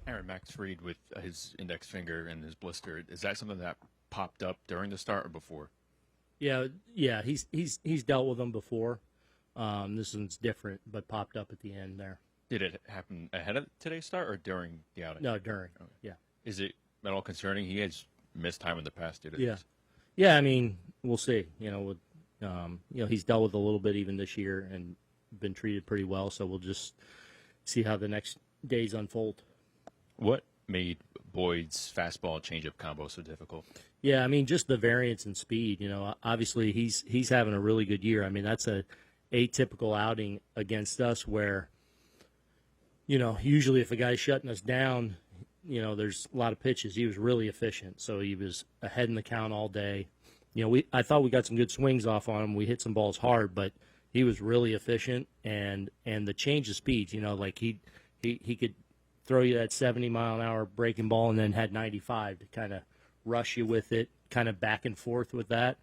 Aaron Max Fried with his index finger and his blister. Is that something that popped up during the start or before? Yeah. He's dealt with them before. This one's different, but popped up at the end there. Did it happen ahead of today's start or during the outing? No, during. Okay. Yeah. Is it at all concerning? He has missed time in the past due to Yeah. this. Yeah. I mean, we'll see. He's dealt with a little bit even this year and been treated pretty well. So we'll just see how the next days unfold. What made Boyd's fastball changeup combo so difficult? Yeah, I mean, just the variance in speed. Obviously he's having a really good year. I mean, that's a atypical outing against us where, usually if a guy's shutting us down, there's a lot of pitches. He was really efficient, so he was ahead in the count all day. I thought we got some good swings off on him. We hit some balls hard, but he was really efficient, and the change of speeds. Like he could throw you that 70-mile-an-hour breaking ball and then had 95 to kind of rush you with it, kind of back and forth with that.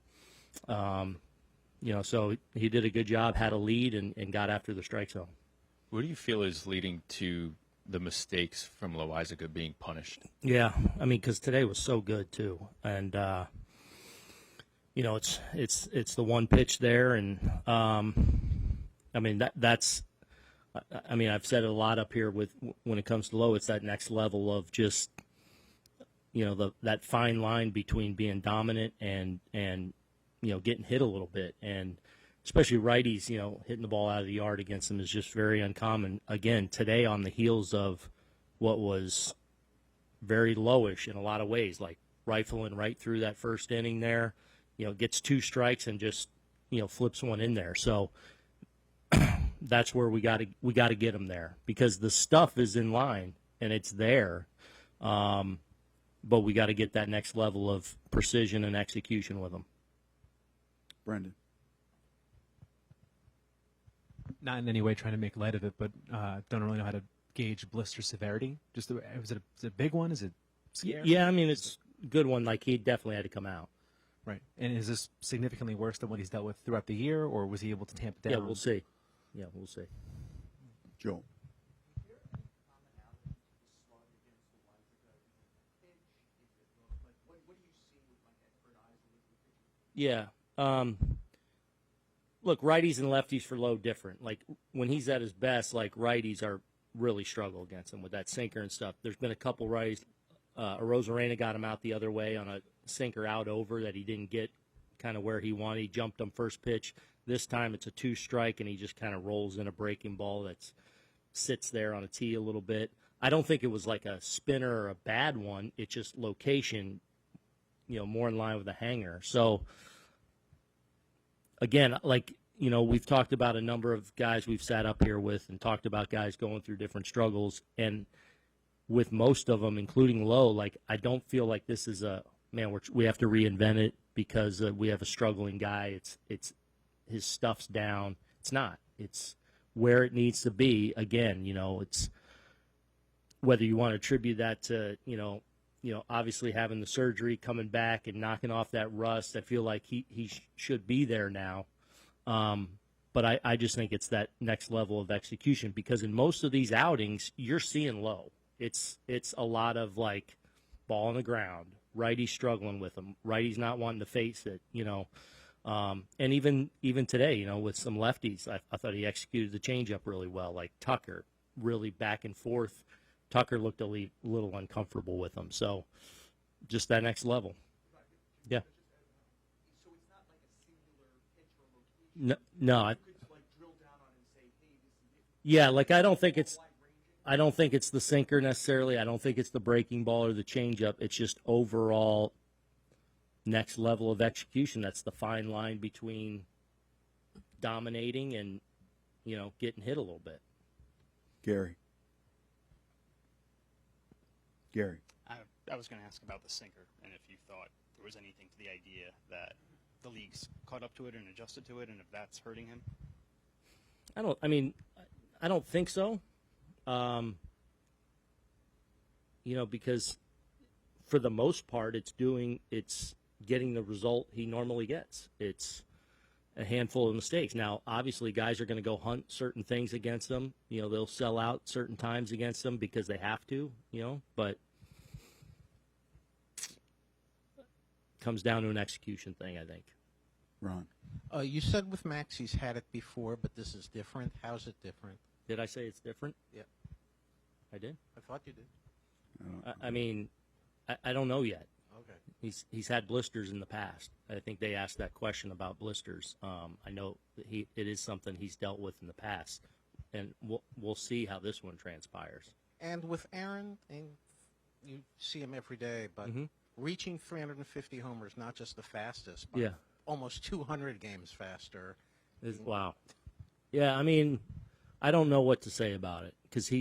So he did a good job, had a lead, and got after the strike zone. What do you feel is leading to the mistakes from Loizaga being punished? Yeah, I mean, because today was so good too, and it's the one pitch there, and I mean that's. I mean, I've said it a lot up here with when it comes to Lowe, it's that next level of just, that fine line between being dominant and getting hit a little bit. And especially righties, hitting the ball out of the yard against them is just very uncommon. Again, today on the heels of what was very lowish in a lot of ways, like rifling right through that first inning there, gets 2 strikes and just, flips one in there. So, that's where we got to get them there because the stuff is in line and it's there, but we got to get that next level of precision and execution with them. Brendan. Not in any way trying to make light of it, but don't really know how to gauge blister severity. Is it a big one? Is it scary? Yeah, I mean it's a good one. Like he definitely had to come out. Right. And is this significantly worse than what he's dealt with throughout the year, or was he able to tamp it down? Yeah, we'll see. Joe. Yeah. Look, righties and lefties for Lowe different. Like when he's at his best, like righties are really struggle against him with that sinker and stuff. There's been a couple righties. Arozarena got him out the other way on a sinker out over that he didn't get kind of where he wanted. He jumped him first pitch. This time it's a 2-strike, and he just kind of rolls in a breaking ball that sits there on a tee a little bit. I don't think it was like a spinner or a bad one. It's just location, more in line with a hanger. So, again, like, we've talked about a number of guys we've sat up here with and talked about guys going through different struggles. And with most of them, including Lowe, like, I don't feel like this is we have to reinvent it because we have a struggling guy. It's his stuff's down. It's not. It's where it needs to be. Again, it's whether you want to attribute that to, obviously having the surgery, coming back and knocking off that rust. I feel like he should be there now. But I just think it's that next level of execution because in most of these outings, you're seeing Lowe. It's a lot of like ball on the ground, righties struggling with him, righties not wanting to face it, and even today, with some lefties, I thought he executed the changeup really well. Like Tucker, really back and forth. Tucker looked a little uncomfortable with him. So just that next level. Yeah. So it's not like a singular pitch or location. No. You could like drill down on it and say, hey, this is it. Yeah, like I don't think it's the sinker necessarily. I don't think it's the breaking ball or the changeup. It's just overall next level of execution. That's the fine line between dominating and, getting hit a little bit. Gary. I was going to ask about the sinker and if you thought there was anything to the idea that the league's caught up to it and adjusted to it and if that's hurting him. I don't think so. Because for the most part, it's getting the result he normally gets. It's, a handful of mistakes. Now, obviously, guys are going to go hunt certain things against them. You know, they'll sell out certain times against them because they have to. You know, but it comes down to an execution thing, I think. Ron. You said with Max he's had it before, but this is different. How's it different? Did I say it's different? Yeah. I did. I thought you did. I mean, I don't know yet. Okay. He's had blisters in the past. I think they asked that question about blisters. I know that it is something he's dealt with in the past, and we'll see how this one transpires. And with Aaron, and you see him every day, but reaching 350 homers, not just the fastest, but Yeah. almost 200 games faster. Wow. Yeah, I mean, I don't know what to say about it because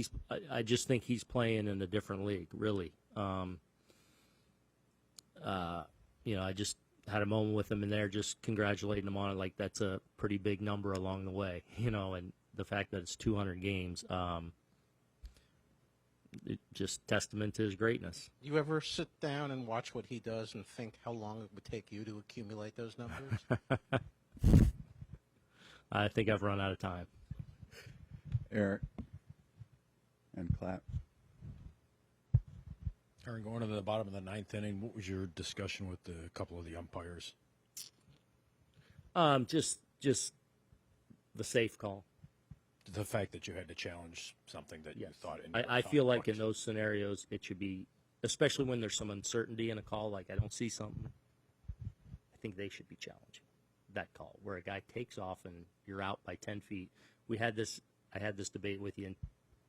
I just think he's playing in a different league, really. You know, I just had a moment with him in there, just congratulating him on it. Like, that's a pretty big number along the way, you know, and the fact that it's 200 games, it just testament to his greatness. Do you ever sit down and watch what he does and think how long it would take you to accumulate those numbers? I think I've run out of time. Eric. And clap. Aaron, going to the bottom of the ninth inning, what was your discussion with a couple of the umpires? Just the safe call. The fact that you had to challenge something that you thought. I feel like in those scenarios, it should be, especially when there's some uncertainty in a call, like I don't see something, I think they should be challenging that call, where a guy takes off and you're out by 10 feet. I had this debate with you in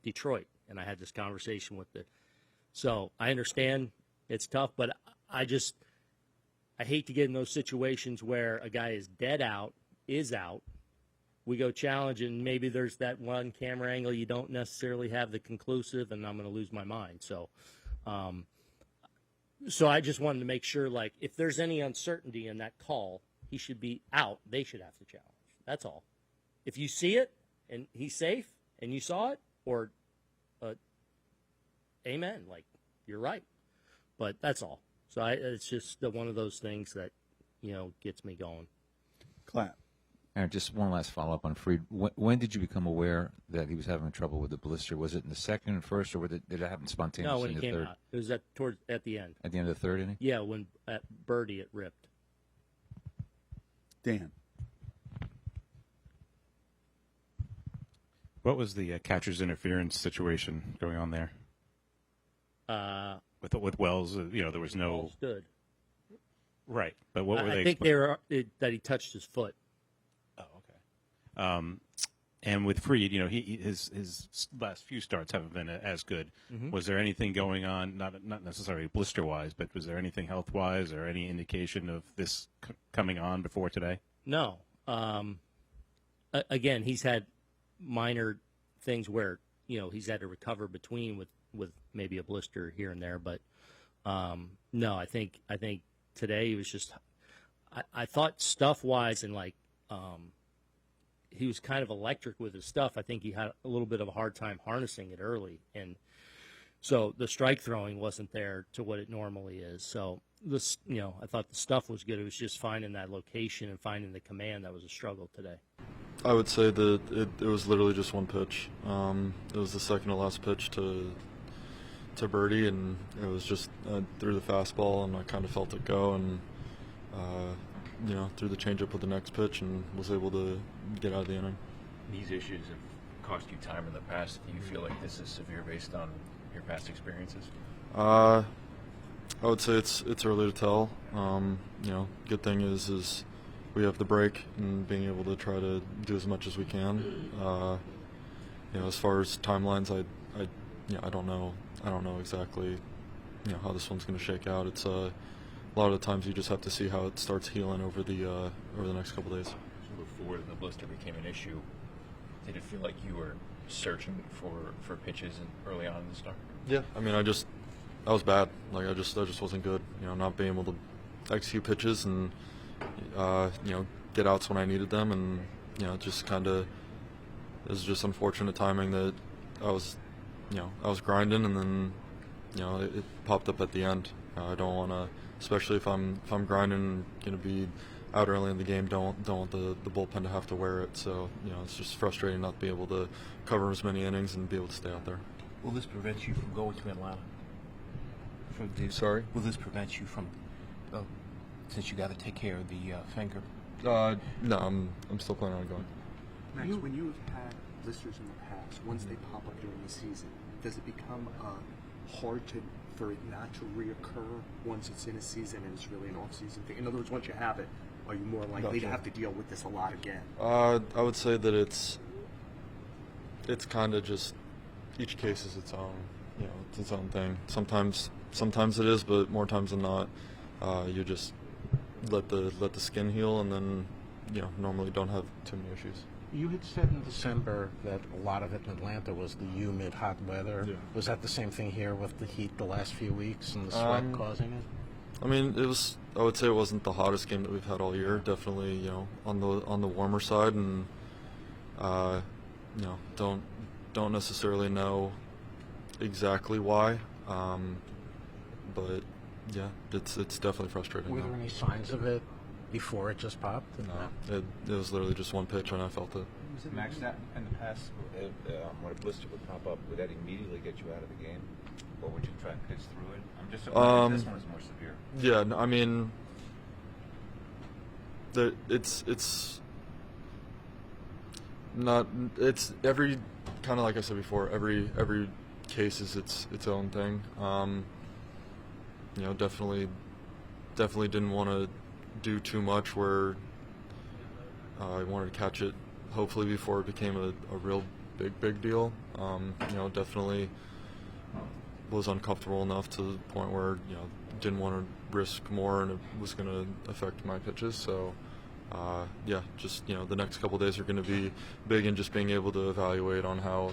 Detroit, and I had this conversation with so I understand it's tough, but I hate to get in those situations where a guy is dead out, is out. We go challenge, and maybe there's that one camera angle you don't necessarily have the conclusive, and I'm going to lose my mind. So I just wanted to make sure, like, if there's any uncertainty in that call, he should be out. They should have to challenge. That's all. If you see it and he's safe and you saw it, or amen, like, you're right. But that's all. So it's just one of those things that, you know, gets me going. Clap. Aaron, just one last follow-up on Fried. When did you become aware that he was having trouble with the blister? Was it in the second and first, or did it happen spontaneously No, when in he the came third? out. It was at the end. At the end of the third inning? Yeah, when at Birdie it ripped. Dan. What was the catcher's interference situation going on there with Wells? You know, there was no Stood. right, but what were they? I think they were that he touched his foot. Oh, okay. And with Fried, you know, his last few starts haven't been as good. Mm-hmm. Was there anything going on, not necessarily blister wise, but was there anything health wise or any indication of this coming on before today? No. Again, he's had minor things where, you know, he's had to recover between with maybe a blister here and there, but no, I think today he was just I thought stuff wise and like he was kind of electric with his stuff. I think he had a little bit of a hard time harnessing it early, and so the strike throwing wasn't there to what it normally is. So this, you know, I thought the stuff was good. It was just finding that location and finding the command that was a struggle today. I would say that it was literally just one pitch. It was the second to last pitch to Birdie, and it was just threw the fastball, and I kind of felt it go, and you know, threw the changeup with the next pitch, and was able to get out of the inning. These issues have cost you time in the past. Do you feel like this is severe based on your past experiences? I would say it's early to tell. You know, good thing is we have the break and being able to try to do as much as we can. You know, as far as timelines, I don't know exactly, you know, how this one's going to shake out. It's a lot of the times you just have to see how it starts healing over the next couple days. Before the blister became an issue, did it feel like you were searching for pitches early on in the start? Yeah, I mean, I was bad. Like I just wasn't good. You know, not being able to execute pitches and you know, get outs when I needed them, and you know, just kind of it was just unfortunate timing that I was grinding, and then you know it popped up at the end. I don't want to, especially if I'm grinding, going to be out early in the game don't want the bullpen to have to wear it. So it's just frustrating not to be able to cover as many innings and be able to stay out there. Will this prevent you from going to Atlanta? Sorry? Will this prevent you from, since you got to take care of the finger? No, I'm still planning on going. Max, when you've had blisters in the past, once they pop up during the season, does it become hard for it not to reoccur once it's in a season and it's really an off-season thing? In other words, once you have it, are you more likely to have to deal with this a lot again? I would say that it's kind of just each case is its own, it's its own thing. Sometimes it is, but more times than not, you just let the skin heal, and then normally don't have too many issues. You had said in December that a lot of it in Atlanta was the humid, hot weather. Yeah. Was that the same thing here with the heat the last few weeks and the sweat causing it? I mean, it was. I would say it wasn't the hottest game that we've had all year. Definitely, on the warmer side, and don't necessarily know exactly why, but yeah, it's definitely frustrating. Were there any signs of it before it just popped? No, it was literally just one pitch, and I felt it. Max, that in the past, when a blister would pop up, would that immediately get you out of the game, or would you try and pitch through it? I'm just surprised this one is more severe. Yeah, no, I mean, it's not. It's every kind of like I said before. Every case is its own thing. Definitely didn't want to do too much where I wanted to catch it hopefully before it became a real big deal. Definitely was uncomfortable enough to the point where didn't want to risk more, and it was going to affect my pitches. So just the next couple of days are going to be big in just being able to evaluate on how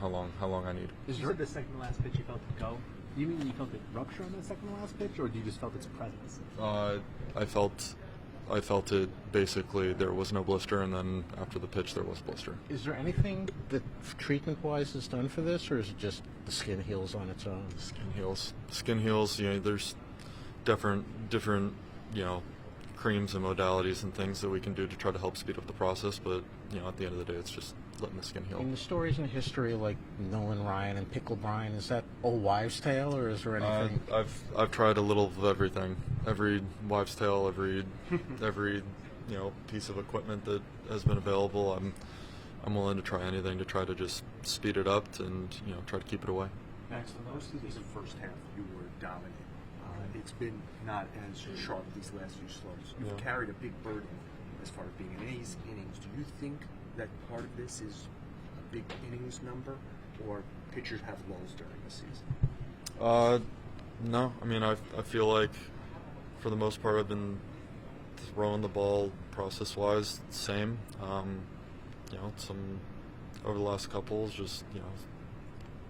long I need. Is you said the second to last pitch you felt it go? You mean you felt it rupture on that second to last pitch, or do you just felt its presence? I felt it basically. There was no blister, and then after the pitch there was blister. Is there anything that treatment-wise is done for this, or is it just the skin heals on its own? Skin heals. There's different creams and modalities and things that we can do to try to help speed up the process. But at the end of the day, it's just letting the skin heal. In the stories in history like Nolan Ryan and Pickle Bryan, is that old wives' tale, or is there anything? I've tried a little of everything. Every wives' tale, every piece of equipment that has been available. I'm willing to try anything to try to just speed it up and try to keep it away. Max, most of this first half you were dominant. It's been not as sharp these last few slows. You've carried a big burden as far as being in innings. Do you think that part of this is a big innings number, or pitchers have lulls during the season? No. I mean, I feel like for the most part I've been throwing the ball process-wise same. Some over the last couple is just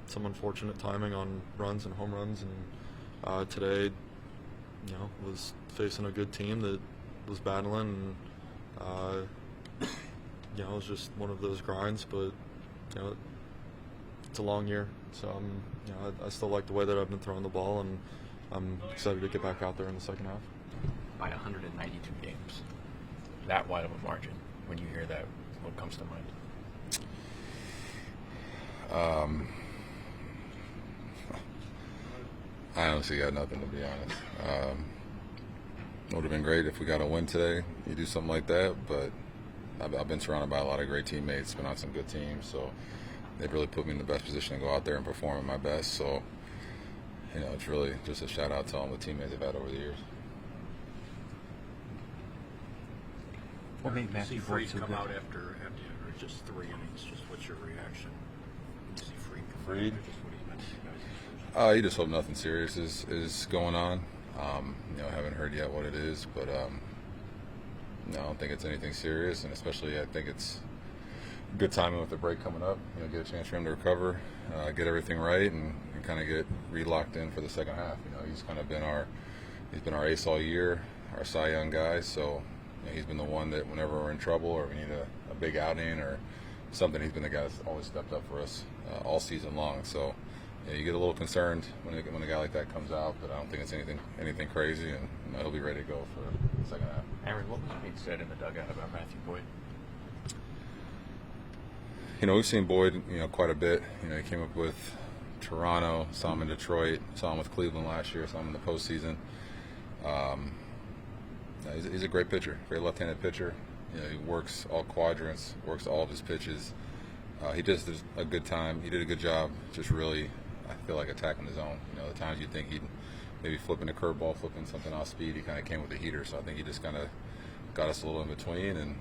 some unfortunate timing on runs and home runs, and today was facing a good team that was battling, and it was just one of those grinds. But it's a long year, so I still like the way that I've been throwing the ball, and I'm excited to get back out there in the second half. By 192 games, that wide of a margin. When you hear that, what comes to mind? I honestly got nothing, to be honest. It would have been great if we got a win today. You do something like that, but I've been surrounded by a lot of great teammates, been on some good teams, so they've really put me in the best position to go out there and perform at my best. So, it's really just a shout out to all the teammates I've had over the years. What made Matthew Freed come out after just 3 innings? Just what's your reaction? You see Freed come out, just what he meant to you guys? You just hope nothing serious is going on. I haven't heard yet what it is, but no, I don't think it's anything serious, and especially I think it's good timing with the break coming up. Get a chance for him to recover, get everything right, and kind of get re-locked in for the second half. He's kind of been our ace all year, our Cy Young guy. So he's been the one that whenever we're in trouble or we need a big outing or something, he's been the guy that's always stepped up for us all season long. So you get a little concerned when a guy like that comes out, but I don't think it's anything crazy, and he'll be ready to go for the second half. Aaron, what was being said in the dugout about Matthew Boyd? You know, we've seen Boyd, quite a bit. He came up with Toronto, saw him in Detroit, saw him with Cleveland last year, saw him in the postseason. He's a great pitcher, great left-handed pitcher. He works all quadrants, works all of his pitches. He just does a good time. He did a good job, just really, I feel like, attacking the zone. The times you think he'd maybe flipping a curveball, flipping something off speed, he kind of came with the heater. So I think he just kind of got us a little in between, and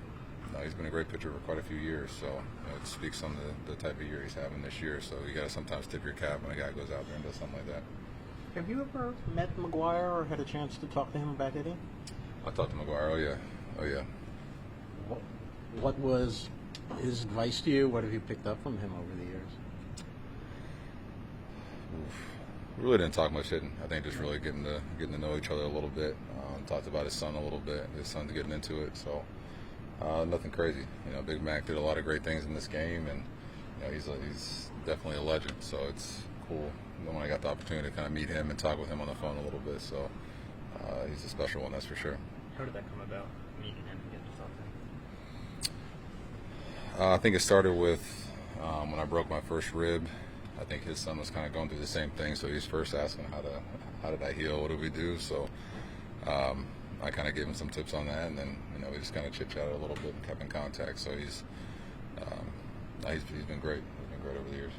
he's been a great pitcher for quite a few years. So it speaks on the type of year he's having this year. So you got to sometimes tip your cap when a guy goes out there and does something like that. Have you ever met McGuire or had a chance to talk to him about hitting? I talked to McGuire. Oh yeah. What was his advice to you? What have you picked up from him over the years? We really didn't talk much hitting. I think just really getting to know each other a little bit. Talked about his son a little bit. His son's getting into it, so nothing crazy. Big Mac did a lot of great things in this game, and he's definitely a legend. So it's cool when I got the opportunity to kind of meet him and talk with him on the phone a little bit. So he's a special one, that's for sure. How did that come about, meeting him and getting to talk to him? I think it started with when I broke my first rib. I think his son was kind of going through the same thing, so he's first asking how did I heal, what do we do? So I kind of gave him some tips on that, and then we just kind of chit-chatted a little bit and kept in contact. So he's been great. He's been great over the years.